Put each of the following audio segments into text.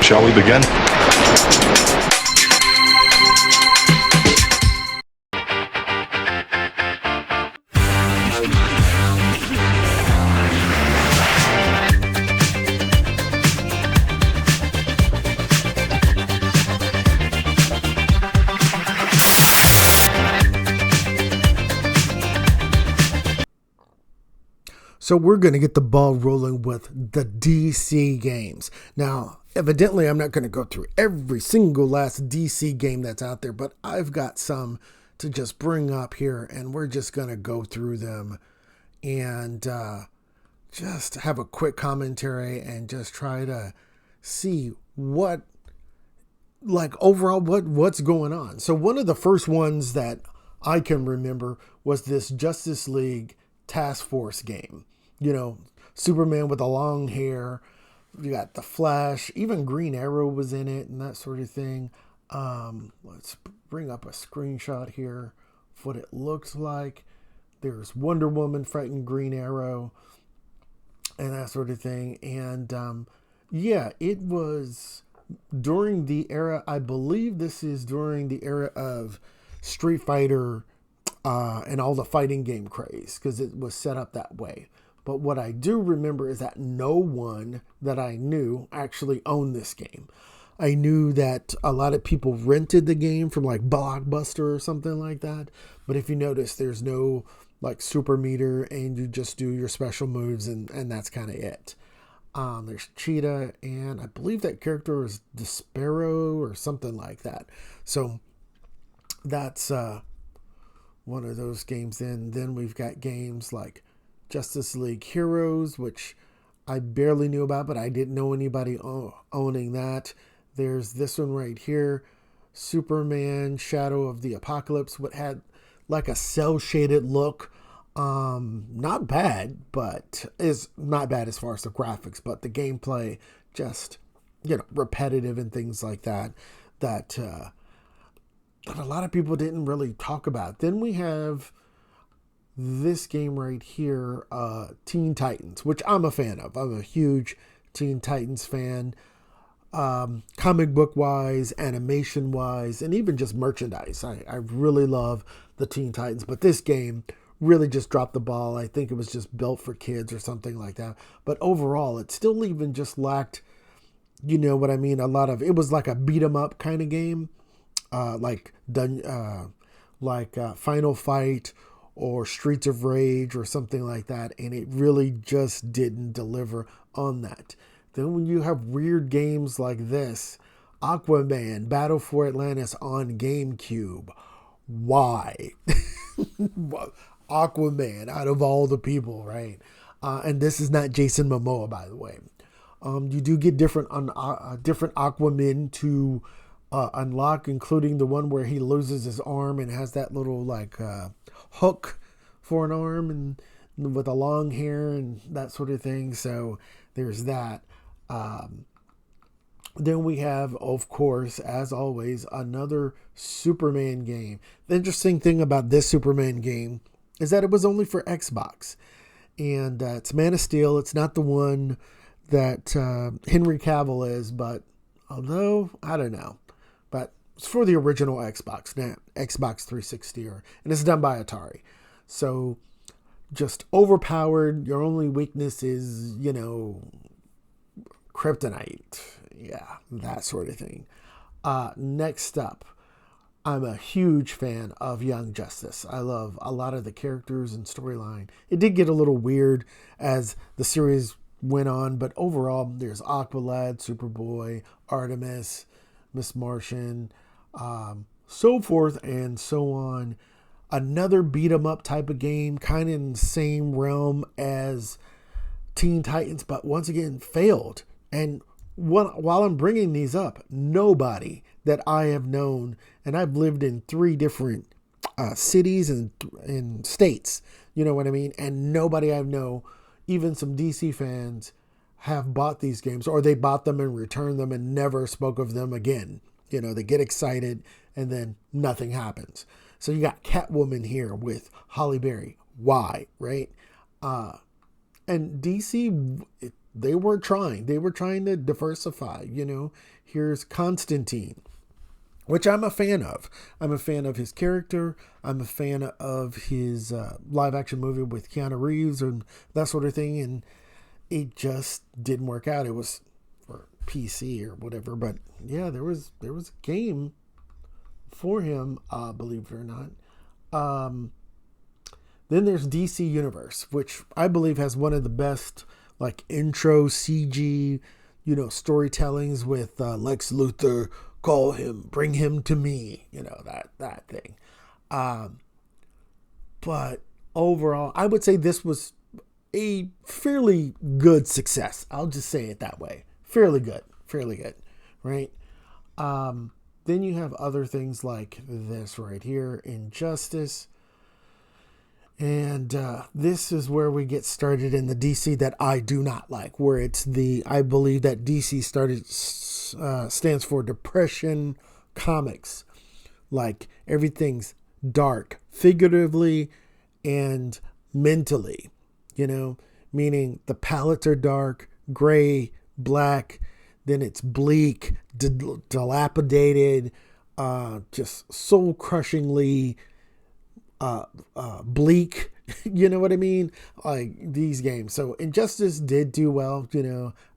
Shall we begin? So we're going to get the ball rolling with the DC games. Now, evidently, I'm not going to go through every single last DC game that's out there, but I've got some to just bring up here, and we're just going to go through them and just have a quick commentary and just try to see what, like, overall, what's going on. So one of the first ones that I can remember was this Justice League Task Force game. You know, Superman with the long hair. You got the Flash. Even Green Arrow was in it and that sort of thing. Let's bring up a screenshot here of what it looks like. There's Wonder Woman fighting Green Arrow and that sort of thing. And yeah, it was during the era, I believe this is during the era of Street Fighter and all the fighting game craze, because it was set up that way. But what I do remember is that no one that I knew actually owned this game. I knew that a lot of people rented the game from like Blockbuster or something like that. But if you notice, there's no like super meter and you just do your special moves and that's kind of it. There's Cheetah, and I believe that character is Despero or something like that. So that's one of those games. Then we've got games like Justice League Heroes, which I barely knew about, but I didn't know anybody owning that. There's this one right here, Superman Shadow of the Apocalypse, what had like a cel-shaded look. Not bad, but is not bad as far as the graphics, but the gameplay just, repetitive and things like that that a lot of people didn't really talk about. Then we have this game right here, Teen Titans, which I'm a fan of. I'm a huge Teen Titans fan, comic book wise, animation wise, and even just merchandise. I really love the Teen Titans, but this game really just dropped the ball. I think it was just built for kids or something like that. But overall, it still even just lacked, you know what I mean? It was like a beat 'em up kind of game, like Final Fight or Streets of Rage or something like that, and it really just didn't deliver on that. Then when you have weird games like this, Aquaman, Battle for Atlantis on GameCube, why? Aquaman, out of all the people, right? And this is not Jason Momoa, by the way. You do get different Aquaman to unlock, including the one where he loses his arm and has that little hook for an arm and with a long hair and that sort of thing. So there's that. Then we have, of course, as always, another Superman game. The interesting thing about this Superman game is that it was only for Xbox. And it's Man of Steel. It's not the one that Henry Cavill is, but although, I don't know. But it's for the original Xbox, not Xbox 360, and it's done by Atari. So just overpowered. Your only weakness is, kryptonite. Yeah, that sort of thing. Next up, I'm a huge fan of Young Justice. I love a lot of the characters and storyline. It did get a little weird as the series went on, but overall, there's Aqualad, Superboy, Artemis, Miss Martian, so forth and so on. Another beat 'em up type of game, kind of in the same realm as Teen Titans, but once again failed. And while I'm bringing these up, nobody that I have known, and I've lived in 3 different cities and states, you know what I mean? And nobody I know, even some DC fans, have bought these games, or they bought them and returned them and never spoke of them again. They get excited and then nothing happens. So you got Catwoman here with Halle Berry. Why, right? And DC, they were trying. They were trying to diversify. Here's Constantine, which I'm a fan of. I'm a fan of his character. I'm a fan of his live action movie with Keanu Reeves and that sort of thing. And it just didn't work out. It was for PC or whatever. But yeah, there was a game for him, believe it or not. Then there's DC Universe, which I believe has one of the best like intro CG, storytellings with Lex Luthor, call him, bring him to me, that thing. But overall, I would say this was a fairly good success. I'll just say it that way. Fairly good, right? Then you have other things like this right here, Injustice. And this is where we get started in the DC that I do not like, where I believe that DC stands for Depression Comics. Like everything's dark, figuratively and mentally, meaning the palettes are dark, gray, black, then it's bleak, dilapidated, just soul crushingly bleak. You know what I mean? Like these games. So Injustice did do well.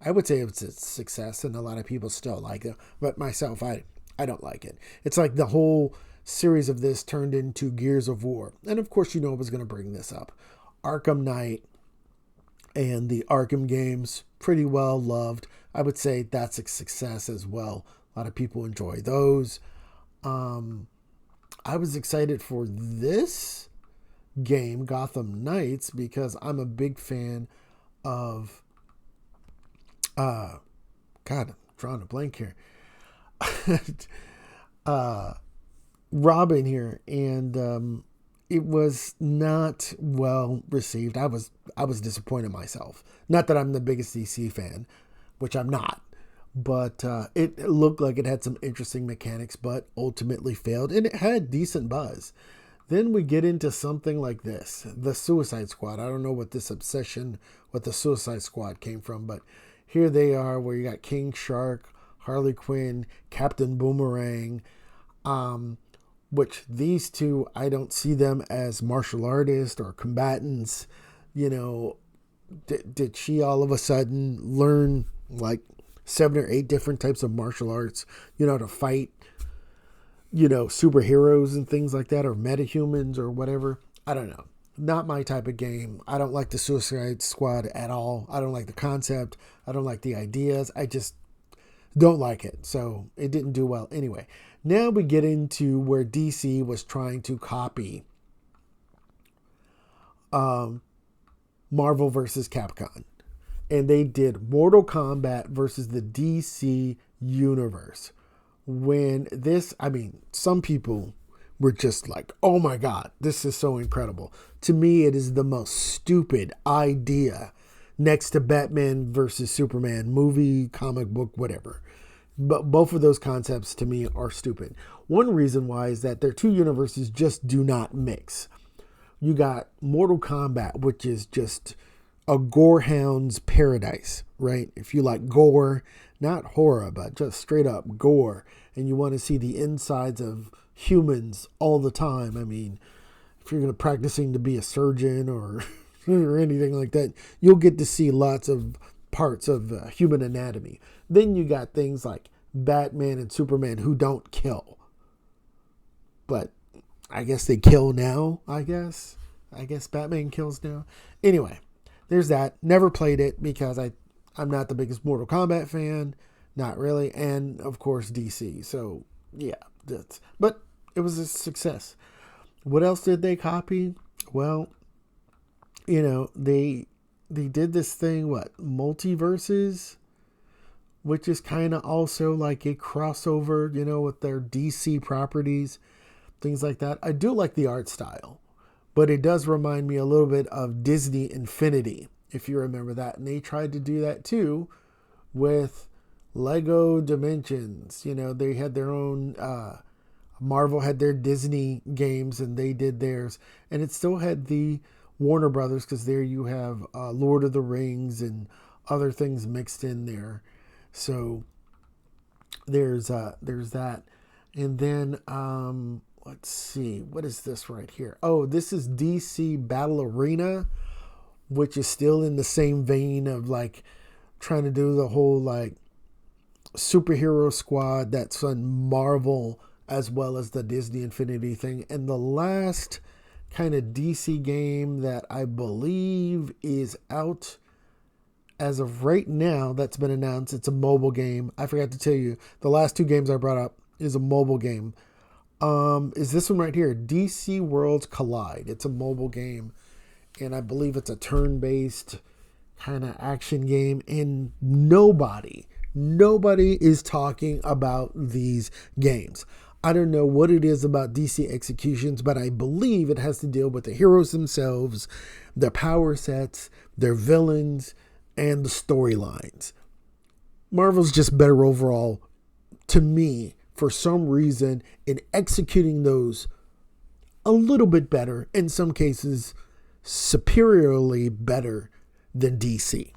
I would say it was a success, and a lot of people still like it. But myself, I don't like it. It's like the whole series of this turned into Gears of War, and of course, I was going to bring this up. Arkham Knight and the Arkham games, pretty well loved. I would say that's a success as well. A lot of people enjoy those. I was excited for this game, Gotham Knights, because I'm a big fan of God, I'm drawing a blank here. Robin here, and it was not well received. I was disappointed myself. Not that I'm the biggest DC fan, which I'm not. But it looked like it had some interesting mechanics, but ultimately failed. And it had decent buzz. Then we get into something like this. The Suicide Squad. I don't know what this obsession with the Suicide Squad came from. But here they are, where you got King Shark, Harley Quinn, Captain Boomerang. Which these two, I don't see them as martial artists or combatants. Did she all of a sudden learn like 7 or 8 different types of martial arts, to fight, superheroes and things like that, or metahumans or whatever? I don't know. Not my type of game. I don't like the Suicide Squad at all. I don't like the concept. I don't like the ideas. I just don't like it. So it didn't do well anyway. Now we get into where DC was trying to copy Marvel versus Capcom. And they did Mortal Kombat versus the DC Universe. When some people were just like, oh my God, this is so incredible. To me, it is the most stupid idea next to Batman versus Superman, movie, comic book, whatever. But both of those concepts to me are stupid. One reason why is that their two universes just do not mix. You got Mortal Kombat, which is just a gorehound's paradise, right? If you like gore, not horror, but just straight up gore, and you want to see the insides of humans all the time. If you're practicing to be a surgeon or or anything like that, you'll get to see lots of parts of human anatomy. Then you got things like Batman and Superman who don't kill, but I guess they kill now. I guess Batman kills now. Anyway. There's that. Never played it because I'm not the biggest Mortal Kombat fan. Not really. And, of course, DC. So, yeah. But it was a success. What else did they copy? Well, they did this thing, Multiverses? Which is kind of also like a crossover, with their DC properties. Things like that. I do like the art style. But it does remind me a little bit of Disney Infinity, if you remember that. And they tried to do that too with Lego Dimensions. They had their own, Marvel had their Disney games and they did theirs. And it still had the Warner Brothers, because there you have Lord of the Rings and other things mixed in there. So there's that. And then let's see, what is this right here? Oh, this is DC Battle Arena, which is still in the same vein of like trying to do the whole like superhero squad that's on Marvel as well as the Disney Infinity thing. And the last kind of DC game that I believe is out as of right now that's been announced, it's a mobile game. I forgot to tell you, the last two games I brought up is a mobile game. Is this one right here, DC Worlds Collide. It's a mobile game, and I believe it's a turn-based kind of action game, and nobody is talking about these games. I don't know what it is about DC executions, but I believe it has to deal with the heroes themselves, their power sets, their villains, and the storylines. Marvel's just better overall, to me, for some reason, in executing those a little bit better, in some cases, superiorly better than DC.